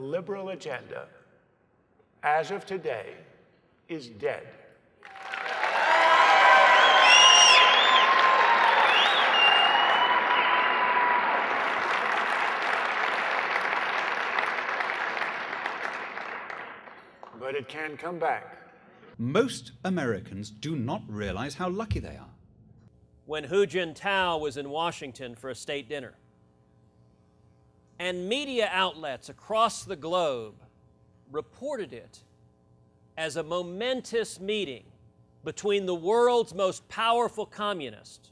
liberal agenda, as of today, is dead. But it can come back. Most Americans do not realize how lucky they are. When Hu Jintao was in Washington for a state dinner, and media outlets across the globe reported it as a momentous meeting between the world's most powerful communist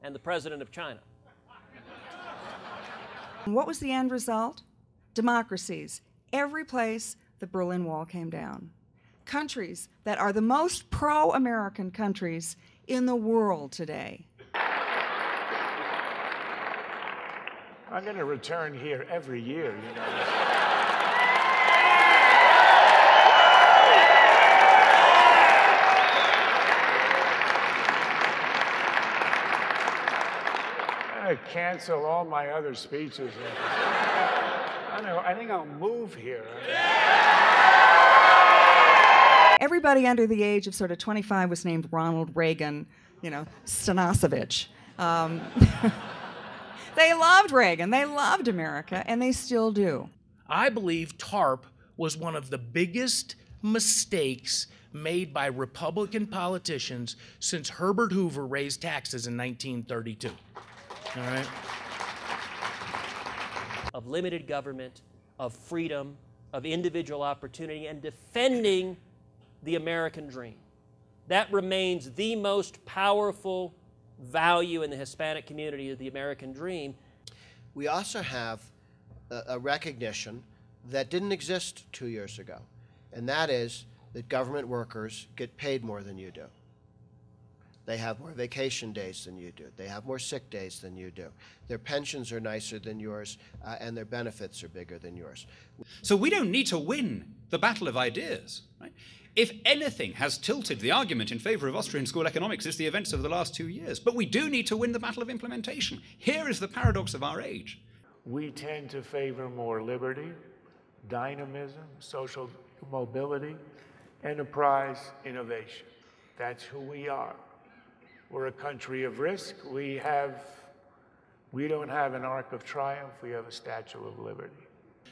and the president of China. What was the end result? Democracies. Every place the Berlin Wall came down. Countries that are the most pro-American countries in the world today. I'm going to return here every year, you know. I'm going to cancel all my other speeches. I think I'll move here. Everybody under the age of sort of 25 was named Ronald Reagan, you know, Stanisevich. They loved Reagan, they loved America, and they still do. I believe TARP was one of the biggest mistakes made by Republican politicians since Herbert Hoover raised taxes in 1932. All right? Of limited government, of freedom, of individual opportunity, and defending the American dream. That remains the most powerful value in the Hispanic community of the American dream. We also have a recognition that didn't exist 2 years ago, and that is that government workers get paid more than you do. They have more vacation days than you do. They have more sick days than you do. Their pensions are nicer than yours, and their benefits are bigger than yours. So we don't need to win the battle of ideas, right? If anything has tilted the argument in favor of Austrian school economics, it's the events of the last 2 years. But we do need to win the battle of implementation. Here is the paradox of our age. We tend to favor more liberty, dynamism, social mobility, enterprise, innovation. That's who we are. We're a country of risk. We don't have an Arc of Triumph. We have a Statue of Liberty.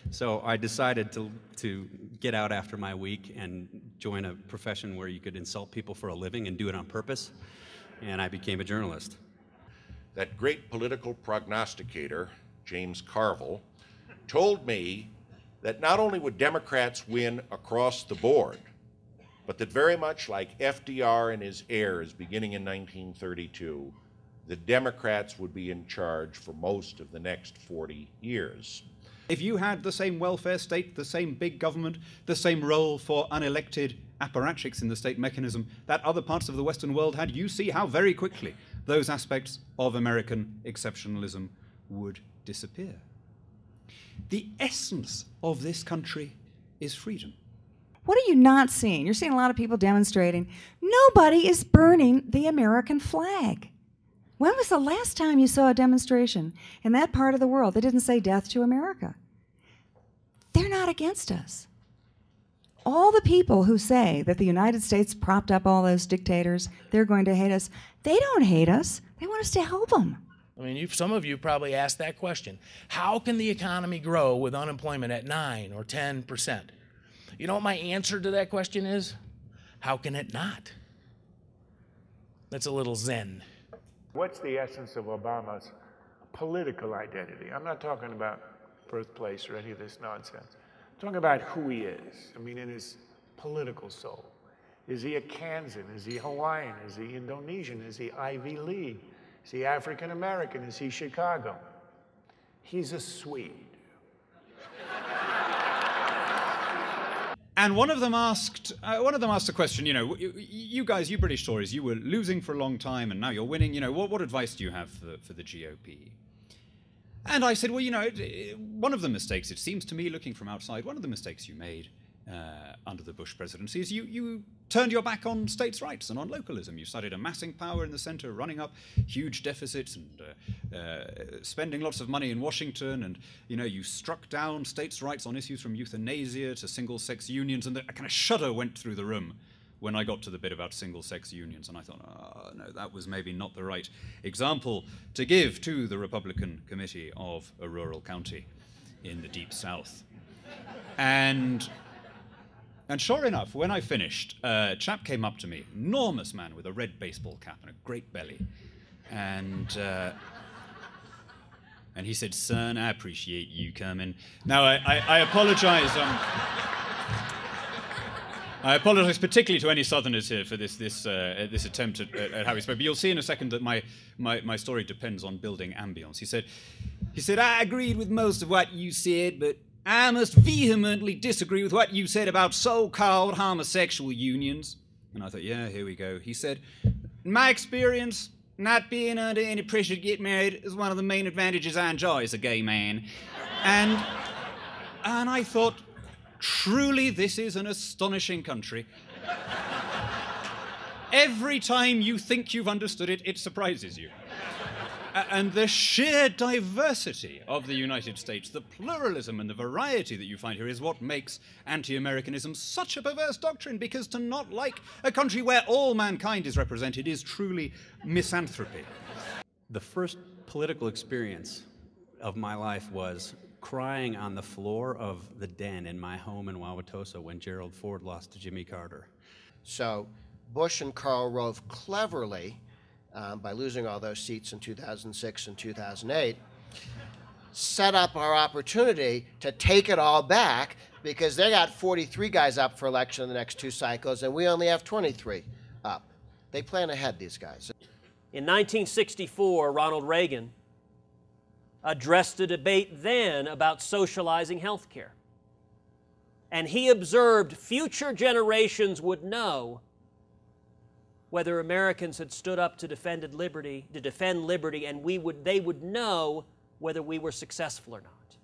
So I decided to get out after my week and join a profession where you could insult people for a living and do it on purpose, and I became a journalist. That great political prognosticator, James Carville, told me that not only would Democrats win across the board, but that very much like FDR and his heirs beginning in 1932, the Democrats would be in charge for most of the next 40 years. If you had the same welfare state, the same big government, the same role for unelected apparatchiks in the state mechanism that other parts of the Western world had, you see how very quickly those aspects of American exceptionalism would disappear. The essence of this country is freedom. What are you not seeing? You're seeing a lot of people demonstrating. Nobody is burning the American flag. When was the last time you saw a demonstration in that part of the world that didn't say death to America? They're not against us. All the people who say that the United States propped up all those dictators, they're going to hate us, they don't hate us. They want us to help them. I mean, some of you probably asked that question. How can the economy grow with unemployment at 9 or 10%? You know what my answer to that question is? How can it not? That's a little Zen. What's the essence of Obama's political identity? I'm not talking about birthplace or any of this nonsense. I'm talking about who he is. I mean, in his political soul. Is he a Kansan? Is he Hawaiian? Is he Indonesian? Is he Ivy League? Is he African American? Is he Chicago? He's a Swede. And one of them asked a question, you know, you guys, you British Tories, you were losing for a long time and now you're winning, you know, what advice do you have for the GOP? And I said, well, you know, one of the mistakes, it seems to me, looking from outside, one of the mistakes you made under the Bush presidency is you turned your back on states' rights and on localism. You started amassing power in the center, running up huge deficits and spending lots of money in Washington, and you struck down states' rights on issues from euthanasia to single-sex unions, and a kind of shudder went through the room when I got to the bit about single-sex unions, and I thought, oh, no, that was maybe not the right example to give to the Republican committee of a rural county in the Deep South. And sure enough, when I finished, a chap came up to me, enormous man with a red baseball cap and a great belly, and he said, "Son, I appreciate you coming." Now, I apologize. I apologize particularly to any Southerners here for this attempt at how he spoke. But you'll see in a second that my story depends on building ambience. He said, "I agreed with most of what you said, but I must vehemently disagree with what you said about so-called homosexual unions." And I thought, yeah, here we go. He said, "In my experience, not being under any pressure to get married is one of the main advantages I enjoy as a gay man." And I thought, truly, this is an astonishing country. Every time you think you've understood it, it surprises you. And the sheer diversity of the United States, the pluralism and the variety that you find here is what makes anti-Americanism such a perverse doctrine, because to not like a country where all mankind is represented is truly misanthropy. The first political experience of my life was crying on the floor of the den in my home in Wauwatosa when Gerald Ford lost to Jimmy Carter. So Bush and Karl Rove cleverly, by losing all those seats in 2006 and 2008, set up our opportunity to take it all back, because they got 43 guys up for election in the next 2 cycles, and we only have 23 up. They plan ahead, these guys. In 1964, Ronald Reagan addressed a debate then about socializing health care. And he observed future generations would know whether Americans had stood up to defend liberty, and they would know whether we were successful or not.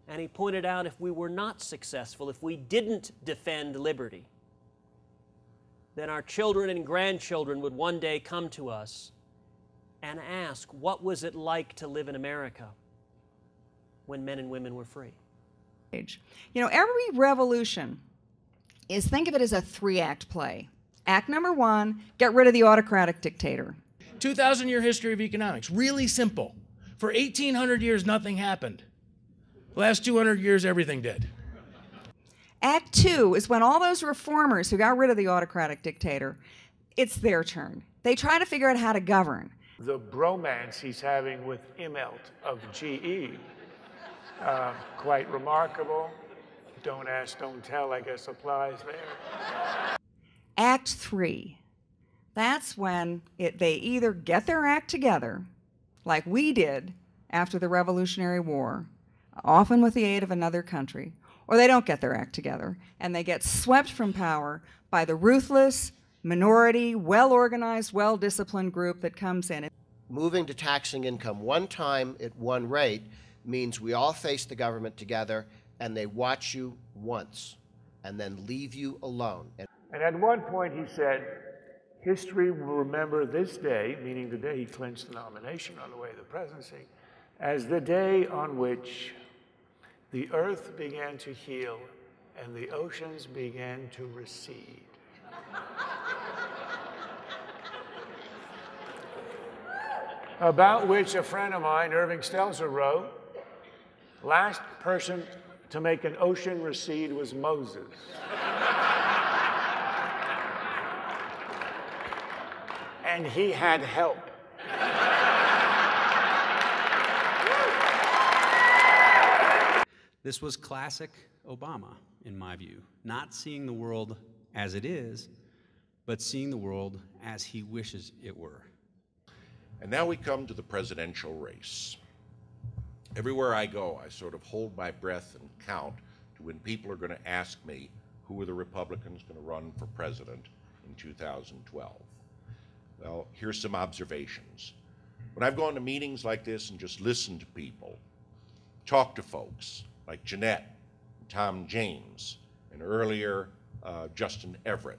And he pointed out, if we were not successful, if we didn't defend liberty, then our children and grandchildren would one day come to us and ask, what was it like to live in America when men and women were free? Every revolution think of it as a 3-act play. Act number 1, get rid of the autocratic dictator. 2,000-year history of economics, really simple. For 1,800 years, nothing happened. The last 200 years, everything did. Act 2 is when all those reformers who got rid of the autocratic dictator, it's their turn. They try to figure out how to govern. The bromance he's having with Immelt of GE, quite remarkable. Don't ask, don't tell, I guess applies there. Act 3, that's when they either get their act together, like we did after the Revolutionary War, often with the aid of another country, or they don't get their act together, and they get swept from power by the ruthless, minority, well-organized, well-disciplined group that comes in. Moving to taxing income one time at one rate means we all face the government together, and they watch you once and then leave you alone. And at one point he said, history will remember this day, meaning the day he clinched the nomination on the way to the presidency, as the day on which the earth began to heal and the oceans began to recede. About which a friend of mine, Irving Stelzer, wrote, last person to make an ocean recede was Moses. And he had help. This was classic Obama, in my view. Not seeing the world as it is, but seeing the world as he wishes it were. And now we come to the presidential race. Everywhere I go, I sort of hold my breath and count to when people are going to ask me who are the Republicans going to run for president in 2012. Well, here's some observations. When I've gone to meetings like this and just listened to people, talk to folks like Jeanette, Tom James, and earlier Justin Everett,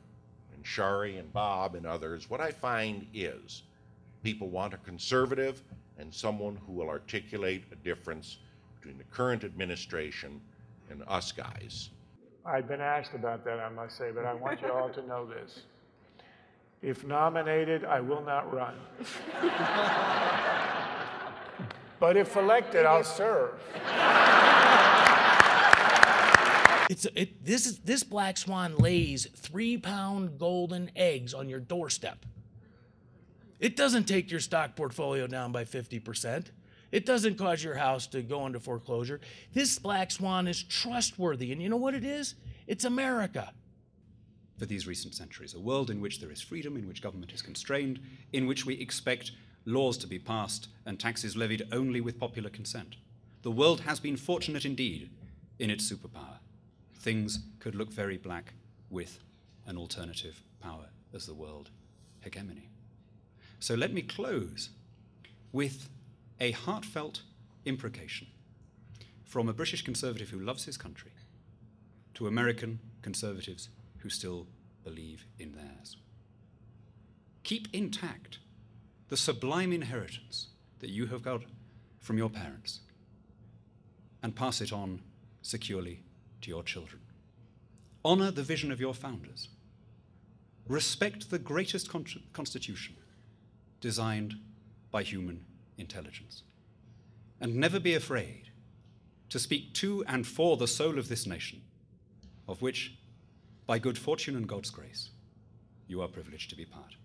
and Shari and Bob and others, what I find is people want a conservative and someone who will articulate a difference between the current administration and us guys. I've been asked about that, I must say, but I want you all to know this. If nominated, I will not run. But if elected, I'll serve. This black swan lays 3-pound golden eggs on your doorstep. It doesn't take your stock portfolio down by 50%. It doesn't cause your house to go into foreclosure. This black swan is trustworthy, and you know what it is? It's America. For these recent centuries, a world in which there is freedom, in which government is constrained, in which we expect laws to be passed and taxes levied only with popular consent. The world has been fortunate indeed in its superpower. Things could look very black with an alternative power as the world hegemony. So let me close with a heartfelt imprecation from a British conservative who loves his country to American conservatives who still believe in theirs. Keep intact the sublime inheritance that you have got from your parents and pass it on securely to your children. Honor the vision of your founders. Respect the greatest constitution designed by human intelligence. And never be afraid to speak to and for the soul of this nation, of which, by good fortune and God's grace, you are privileged to be part.